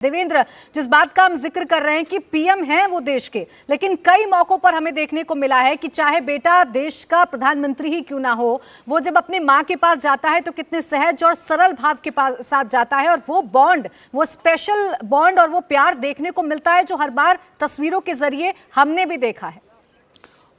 देवेंद्र, जिस बात का हम जिक्र कर रहे हैं कि पीएम हैं वो देश के, लेकिन कई मौकों पर हमें देखने को मिला है कि चाहे बेटा देश का प्रधानमंत्री ही क्यों ना हो, वो जब अपनी मां के पास जाता है तो कितने सहज और सरल भाव के साथ जाता है और वो बॉन्ड, वो स्पेशल बॉन्ड और वो प्यार देखने को मिलता है जो हर बार तस्वीरों के जरिए हमने भी देखा है।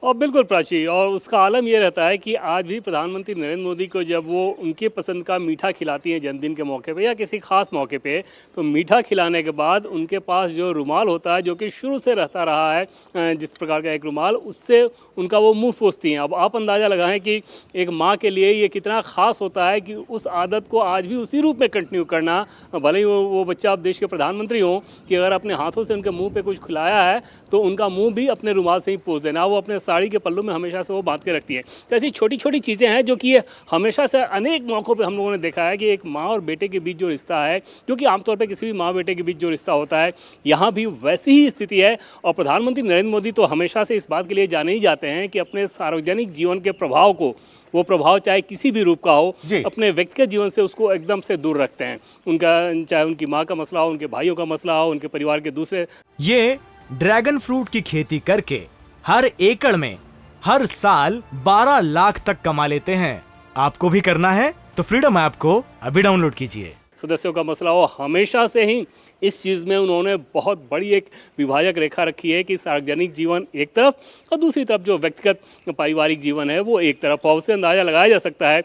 और बिल्कुल प्राची, और उसका आलम ये रहता है कि आज भी प्रधानमंत्री नरेंद्र मोदी को जब वो उनके पसंद का मीठा खिलाती हैं जन्मदिन के मौके पे या किसी खास मौके पे, तो मीठा खिलाने के बाद उनके पास जो रुमाल होता है, जो कि शुरू से रहता रहा है जिस प्रकार का एक रुमाल, उससे उनका वो मुंह पोंछती हैं। अब आप अंदाज़ा लगाएं कि एक माँ के लिए ये कितना ख़ास होता है कि उस आदत को आज भी उसी रूप में कंटिन्यू करना, भले ही वो बच्चा अब देश के प्रधानमंत्री हों, कि अगर अपने हाथों से उनके मुँह पर कुछ खिलाया है तो उनका मुँह भी अपने रुमाल से ही पोंछ देना, वो अपने साड़ी के पल्लू में हमेशा से वो बांध के रखती है। तो ऐसी छोटी छोटी चीज़ें हैं जो कि ये हमेशा से अनेक मौक़ों पे हम लोगों ने देखा है कि एक माँ और बेटे के बीच जो रिश्ता है, जो कि आमतौर पे किसी भी माँ बेटे के बीच जो रिश्ता होता है, यहाँ भी वैसी ही स्थिति है। और प्रधानमंत्री नरेंद्र मोदी तो हमेशा से इस बात के लिए जाने ही जाते हैं कि अपने सार्वजनिक जीवन के प्रभाव को, वो प्रभाव चाहे किसी भी रूप का हो, अपने व्यक्तिगत जीवन से उसको एकदम से दूर रखते हैं। उनका चाहे उनकी माँ का मसला हो, उनके भाइयों का मसला हो, उनके परिवार के दूसरे। ये ड्रैगन फ्रूट की खेती करके हर एकड़ में हर साल 12 लाख तक कमा लेते हैं। आपको भी करना है तो फ्रीडम ऐप को अभी डाउनलोड कीजिए। सदस्यों का मसला हो, हमेशा से ही इस चीज़ में उन्होंने बहुत बड़ी एक विभाजक रेखा रखी है कि सार्वजनिक जीवन एक तरफ और दूसरी तरफ जो व्यक्तिगत पारिवारिक जीवन है वो एक तरफ। और उससे अंदाज़ा लगाया जा सकता है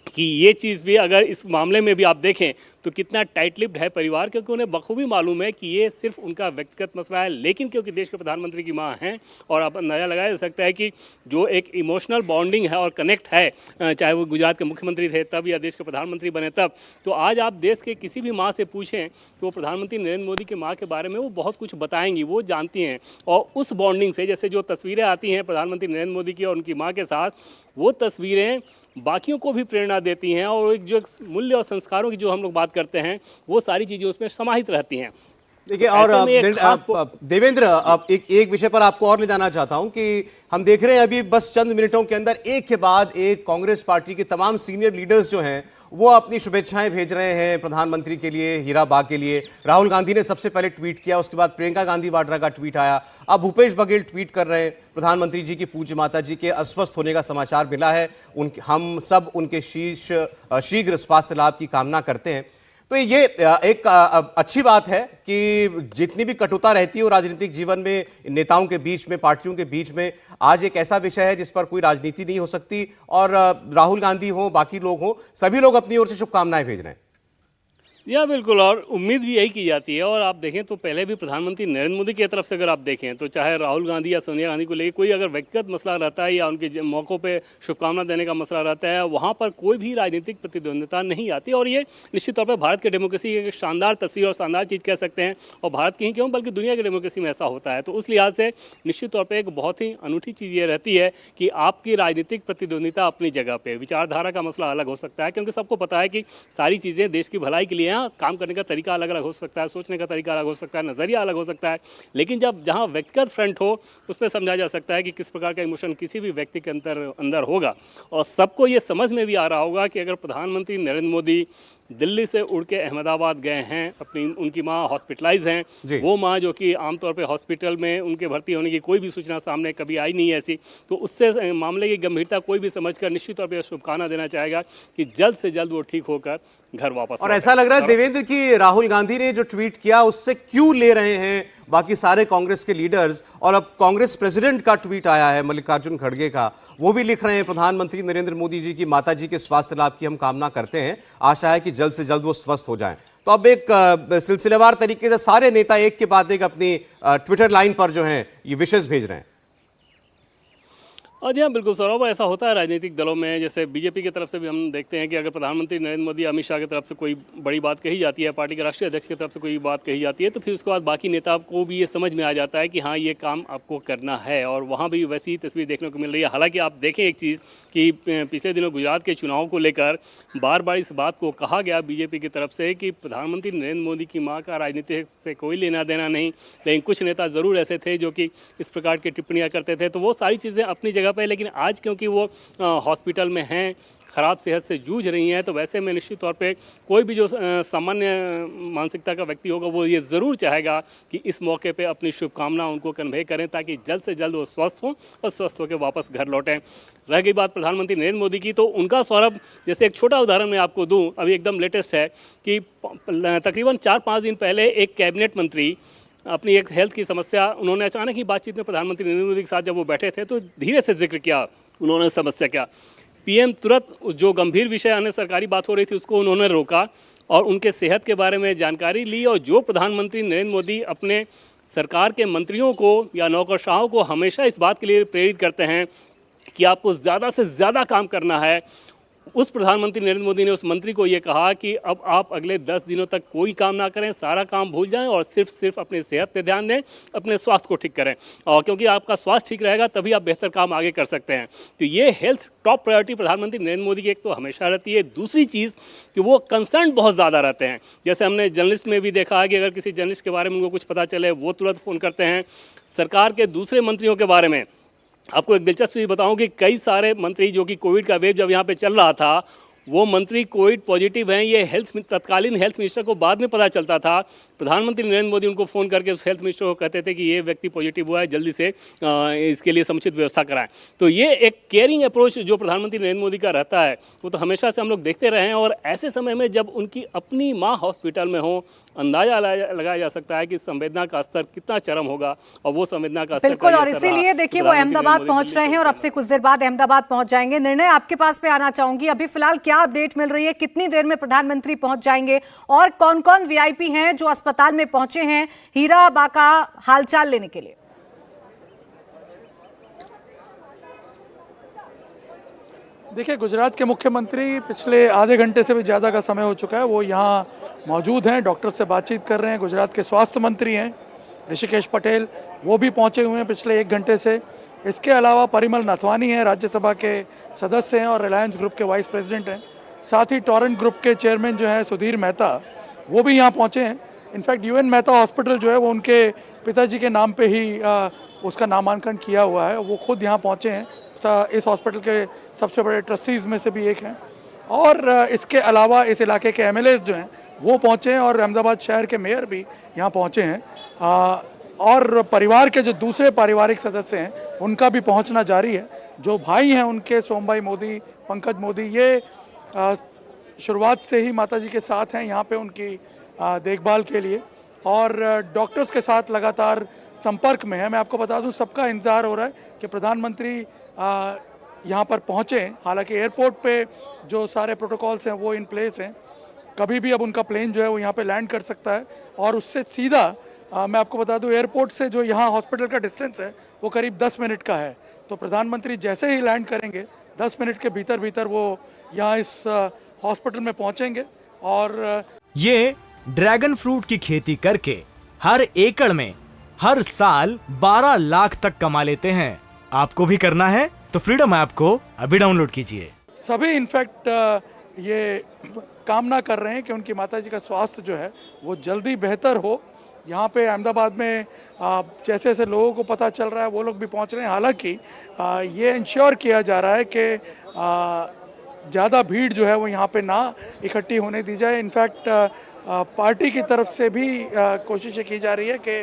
कि ये चीज़ भी अगर इस मामले में भी आप देखें तो कितना टाइट लिप्ड है परिवार, क्योंकि उन्हें बखूबी मालूम है कि ये सिर्फ उनका व्यक्तिगत मसला है, लेकिन क्योंकि देश के प्रधानमंत्री की मां हैं और आप अंदाज़ा लगाया जा सकता है कि जो एक इमोशनल बॉन्डिंग है और कनेक्ट है, चाहे वो गुजरात के मुख्यमंत्री थे तब या देश के प्रधानमंत्री बने तब, तो आज आप देश के किसी भी माँ से पूछें तो प्रधानमंत्री नरेंद्र मोदी की माँ के बारे में वो बहुत कुछ बताएंगी, वो जानती हैं। और उस बॉन्डिंग से जैसे जो तस्वीरें आती हैं प्रधानमंत्री नरेंद्र मोदी की और उनकी माँ के साथ, वो तस्वीरें बाकियों को भी प्रेरणा देती हैं और एक जो मूल्य और संस्कारों की जो हम लोग बात करते हैं वो सारी चीज़ें उसमें समाहित रहती हैं। देखिए, और देवेंद्र, अब एक विषय पर आपको और ले जाना चाहता हूं कि हम देख रहे हैं अभी बस चंद मिनटों के अंदर एक के बाद एक कांग्रेस पार्टी के तमाम सीनियर लीडर्स जो हैं वो अपनी शुभेच्छाएं भेज रहे हैं प्रधानमंत्री के लिए, हीरा बाग के लिए। राहुल गांधी ने सबसे पहले ट्वीट किया, उसके बाद प्रियंका गांधी वाड्रा का ट्वीट आया, अब भूपेश बघेल ट्वीट कर रहे हैं। प्रधानमंत्री जी की पूज्य माता जी के अस्वस्थ होने का समाचार मिला है, हम सब उनके शीघ्र स्वास्थ्य लाभ की कामना करते हैं। तो ये एक अच्छी बात है कि जितनी भी कटुता रहती है वो राजनीतिक जीवन में नेताओं के बीच में, पार्टियों के बीच में, आज एक ऐसा विषय है जिस पर कोई राजनीति नहीं हो सकती। और राहुल गांधी हो, बाकी लोग हो, सभी लोग अपनी ओर से शुभकामनाएं भेज रहे हैं। या बिल्कुल, और उम्मीद भी यही की जाती है। और आप देखें तो पहले भी प्रधानमंत्री नरेंद्र मोदी की तरफ से अगर आप देखें तो चाहे राहुल गांधी या सोनिया गांधी को लेकर कोई अगर व्यक्तिगत मसला रहता है या उनके मौक़ों पे शुभकामना देने का मसला रहता है, वहाँ पर कोई भी राजनीतिक प्रतिद्वंदिता नहीं आती। और ये निश्चित तौर पर भारत के डेमोक्रेसी की एक शानदार तस्वीर और शानदार चीज़ कह सकते हैं, और भारत की ही क्यों बल्कि दुनिया की डेमोक्रेसी में ऐसा होता है। तो उस लिहाज से निश्चित तौर पर एक बहुत ही अनूठी चीज़ ये रहती है कि आपकी राजनीतिक प्रतिद्वंदिता अपनी जगह पर, विचारधारा का मसला अलग हो सकता है, क्योंकि सबको पता है कि सारी चीज़ें देश की भलाई के लिए हैं, काम करने का तरीका अलग अलग हो सकता है, सोचने का तरीका अलग हो सकता है, नजरिया अलग हो सकता है, लेकिन जब जहां व्यक्तिगत फ्रंट हो उसमें समझा जा सकता है कि किस प्रकार का इमोशन किसी भी व्यक्ति के अंदर होगा। और सबको ये समझ में भी आ रहा होगा कि अगर प्रधानमंत्री नरेंद्र मोदी दिल्ली से उड़ के अहमदाबाद गए हैं, उनकी माँ हॉस्पिटलाइज हैं, वो माँ जो कि आमतौर पे हॉस्पिटल में उनके भर्ती होने की कोई भी सूचना सामने कभी आई नहीं है ऐसी, तो उससे मामले की गंभीरता कोई भी समझकर निश्चित तौर पर शुभकामना देना चाहेगा कि जल्द से जल्द वो ठीक होकर घर वापस। और ऐसा लग रहा है देवेंद्र कि राहुल गांधी ने जो ट्वीट किया उससे क्यों ले रहे हैं बाकी सारे कांग्रेस के लीडर्स। और अब कांग्रेस प्रेसिडेंट का ट्वीट आया है मल्लिकार्जुन खड़गे का, वो भी लिख रहे हैं प्रधानमंत्री नरेंद्र मोदी जी की माता जी के स्वास्थ्य लाभ की हम कामना करते हैं, आशा है कि जल्द से जल्द वो स्वस्थ हो जाएं। तो अब एक सिलसिलेवार तरीके से सारे नेता एक के बाद एक अपनी ट्विटर लाइन पर जो है ये विशेष भेज रहे हैं। और जी हाँ, बिल्कुल सौरभ, ऐसा होता है राजनीतिक दलों में। जैसे बीजेपी की तरफ से भी हम देखते हैं कि अगर प्रधानमंत्री नरेंद्र मोदी, अमित शाह की तरफ से कोई बड़ी बात कही जाती है, पार्टी के राष्ट्रीय अध्यक्ष की तरफ से कोई बात कही जाती है, तो फिर उसके बाद बाकी नेता को भी ये समझ में आ जाता है कि हाँ ये काम आपको करना है। और वहाँ भी वैसी ही तस्वीर देखने को मिल रही है। हालांकि आप देखें एक चीज़ कि पिछले दिनों गुजरात के चुनाव को लेकर बार बार इस बात को कहा गया बीजेपी की तरफ से कि प्रधानमंत्री नरेंद्र मोदी की माँ का राजनीति से कोई लेना देना नहीं, लेकिन कुछ नेता ज़रूर ऐसे थे जो कि इस प्रकार की टिप्पणियाँ करते थे। तो वो सारी चीज़ें अपनी जगह पे, लेकिन आज क्योंकि वो हॉस्पिटल में हैं, ख़राब सेहत से जूझ रही हैं, तो वैसे में निश्चित तौर पे कोई भी जो सामान्य मानसिकता का व्यक्ति होगा वो ये ज़रूर चाहेगा कि इस मौके पे अपनी शुभकामना उनको कन्वे करें ताकि जल्द से जल्द वो स्वस्थ हों और स्वस्थ होकर वापस घर लौटें। रह गई बात प्रधानमंत्री नरेंद्र मोदी की, तो उनका सौरभ, जैसे एक छोटा उदाहरण मैं आपको दूँ, अभी एकदम लेटेस्ट है कि तकरीबन 4-5 दिन पहले एक कैबिनेट मंत्री अपनी एक हेल्थ की समस्या, उन्होंने अचानक ही बातचीत में प्रधानमंत्री नरेंद्र मोदी के साथ जब वो बैठे थे तो धीरे से जिक्र किया उन्होंने समस्या क्या। पीएम तुरंत जो गंभीर विषय अन्य सरकारी बात हो रही थी उसको उन्होंने रोका और उनके सेहत के बारे में जानकारी ली। और जो प्रधानमंत्री नरेंद्र मोदी अपने सरकार के मंत्रियों को या नौकरशाहों को हमेशा इस बात के लिए प्रेरित करते हैं कि आपको ज़्यादा से ज़्यादा काम करना है, उस प्रधानमंत्री नरेंद्र मोदी ने उस मंत्री को ये कहा कि अब आप अगले 10 दिनों तक कोई काम ना करें, सारा काम भूल जाएं और सिर्फ अपने सेहत पे ध्यान दें, अपने स्वास्थ्य को ठीक करें, और क्योंकि आपका स्वास्थ्य ठीक रहेगा तभी आप बेहतर काम आगे कर सकते हैं। तो ये हेल्थ टॉप प्रायोरिटी प्रधानमंत्री नरेंद्र मोदी की एक तो हमेशा रहती है। दूसरी चीज़ कि वो कंसर्न बहुत ज़्यादा रहते हैं, जैसे हमने जर्नलिस्ट में भी देखा है कि अगर किसी जर्नलिस्ट के बारे में उनको कुछ पता चले वो तुरंत फ़ोन करते हैं। सरकार के दूसरे मंत्रियों के बारे में आपको एक दिलचस्प भी बताऊं कि कई सारे मंत्री जो कि कोविड का वेव जब यहाँ पे चल रहा था वो मंत्री कोविड पॉजिटिव हैं, ये तत्कालीन हेल्थ मिनिस्टर को बाद में पता चलता था। प्रधानमंत्री नरेंद्र मोदी उनको फ़ोन करके उस हेल्थ मिनिस्टर को कहते थे कि ये व्यक्ति पॉजिटिव हुआ है, जल्दी से इसके लिए समुचित व्यवस्था कराएं। तो ये एक केयरिंग अप्रोच जो प्रधानमंत्री नरेंद्र मोदी का रहता है वो तो हमेशा से हम लोग देखते रहे हैं। और ऐसे समय में जब उनकी अपनी माँ हॉस्पिटल में हो, अंदाजा लगाया जा सकता है कि संवेदना का स्तर कितना चरम होगा, और वो संवेदना का स्तर बिल्कुल। और इसीलिए देखिए वो अहमदाबाद पहुंच रहे हैं और अब से कुछ देर बाद अहमदाबाद पहुंच जाएंगे। निर्णय आपके पास पे आना चाहूंगी, अभी फिलहाल क्या अपडेट मिल रही है, कितनी देर में प्रधानमंत्री पहुंच जाएंगे और कौन कौन वीआईपी हैं जो अस्पताल में पहुंचे हैं हीरा बा का हालचाल लेने के लिए? देखिए, गुजरात के मुख्यमंत्री पिछले आधे घंटे से भी ज़्यादा का समय हो चुका है, वो यहाँ मौजूद हैं, डॉक्टर से बातचीत कर रहे हैं। गुजरात के स्वास्थ्य मंत्री हैं ऋषिकेश पटेल, वो भी पहुँचे हुए हैं पिछले 1 घंटे से। इसके अलावा परिमल नथवानी हैं, राज्यसभा के सदस्य हैं और रिलायंस ग्रुप के वाइस प्रेसिडेंट हैं। साथ ही टॉरेंट ग्रुप के चेयरमैन जो हैं सुधीर मेहता, वो भी यहाँ पहुँचे हैं। इनफैक्ट यूएन मेहता हॉस्पिटल जो है वो उनके पिताजी के नाम पे ही उसका नामांकन किया हुआ है, वो खुद यहाँ पहुँचे हैं। इस हॉस्पिटल के सबसे बड़े ट्रस्टीज़ में से भी एक हैं। और इसके अलावा इस इलाके के एमएलएज जो हैं वो पहुँचे हैं और अहमदाबाद शहर के मेयर भी यहाँ पहुँचे हैं। और परिवार के जो दूसरे पारिवारिक सदस्य हैं उनका भी पहुँचना जारी है। जो भाई हैं उनके सोमभाई मोदी, पंकज मोदी, ये शुरुआत से ही माताजी के साथ हैं यहाँ पे उनकी देखभाल के लिए और डॉक्टर्स के साथ लगातार संपर्क में है। मैं आपको बता दूं, सबका इंतज़ार हो रहा है कि प्रधानमंत्री यहाँ पर पहुँचे। हालांकि एयरपोर्ट पे जो सारे प्रोटोकॉल्स हैं वो इन प्लेस हैं, कभी भी अब उनका प्लेन जो है वो यहाँ पे लैंड कर सकता है। और उससे सीधा मैं आपको बता दूं, एयरपोर्ट से जो यहाँ हॉस्पिटल का डिस्टेंस है वो करीब 10 मिनट का है। तो प्रधानमंत्री जैसे ही लैंड करेंगे 10 मिनट के भीतर वो यहाँ इस हॉस्पिटल में पहुँचेंगे। और ये ड्रैगन फ्रूट की खेती करके हर एकड़ में हर साल 12 लाख तक कमा लेते हैं। आपको भी करना है तो फ्रीडम ऐप को अभी डाउनलोड कीजिए। सभी इनफैक्ट ये कामना कर रहे हैं कि उनकी माताजी का स्वास्थ्य जो है वो जल्दी बेहतर हो। यहाँ पे अहमदाबाद में जैसे जैसे लोगों को पता चल रहा है वो लोग भी पहुँच रहे हैं। हालांकि ये इंश्योर किया जा रहा है कि ज़्यादा भीड़ जो है वो यहाँ पे ना इकट्ठी होने दी जाए। इनफैक्ट पार्टी की तरफ से भी कोशिशें की जा रही है कि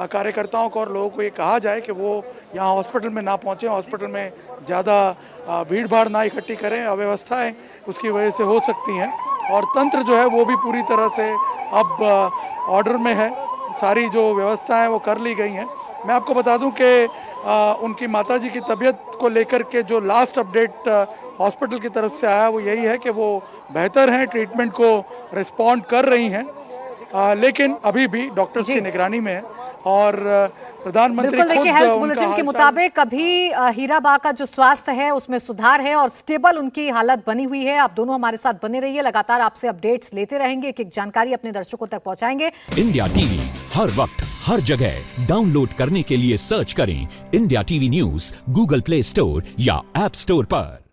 कार्यकर्ताओं को और लोगों को ये कहा जाए कि वो यहाँ हॉस्पिटल में ना पहुँचें, हॉस्पिटल में ज़्यादा भीड़ भाड़ ना इकट्ठी करें। अव्यवस्थाएं उसकी वजह से हो सकती हैं और तंत्र जो है वो भी पूरी तरह से अब ऑर्डर में है। सारी जो व्यवस्थाएं वो कर ली गई हैं। मैं आपको बता दूं कि उनकी माताजी की तबीयत को लेकर के जो लास्ट अपडेट हॉस्पिटल की तरफ से आया वो यही है कि वो बेहतर हैं, ट्रीटमेंट को रिस्पॉन्ड कर रही हैं, लेकिन अभी भी डॉक्टर्स की निगरानी में है। और प्रधानमंत्री बिल्कुल देखिए, हेल्थ बुलेटिन के मुताबिक अभी हीरा बा का जो स्वास्थ्य है उसमें सुधार है और स्टेबल उनकी हालत बनी हुई है। आप दोनों हमारे साथ बने रहिए, लगातार आपसे अपडेट्स लेते रहेंगे, एक एक जानकारी अपने दर्शकों तक पहुंचाएंगे। इंडिया टीवी हर वक्त हर जगह डाउनलोड करने के लिए सर्च करें India TV news Google play store या ऐप स्टोर पर।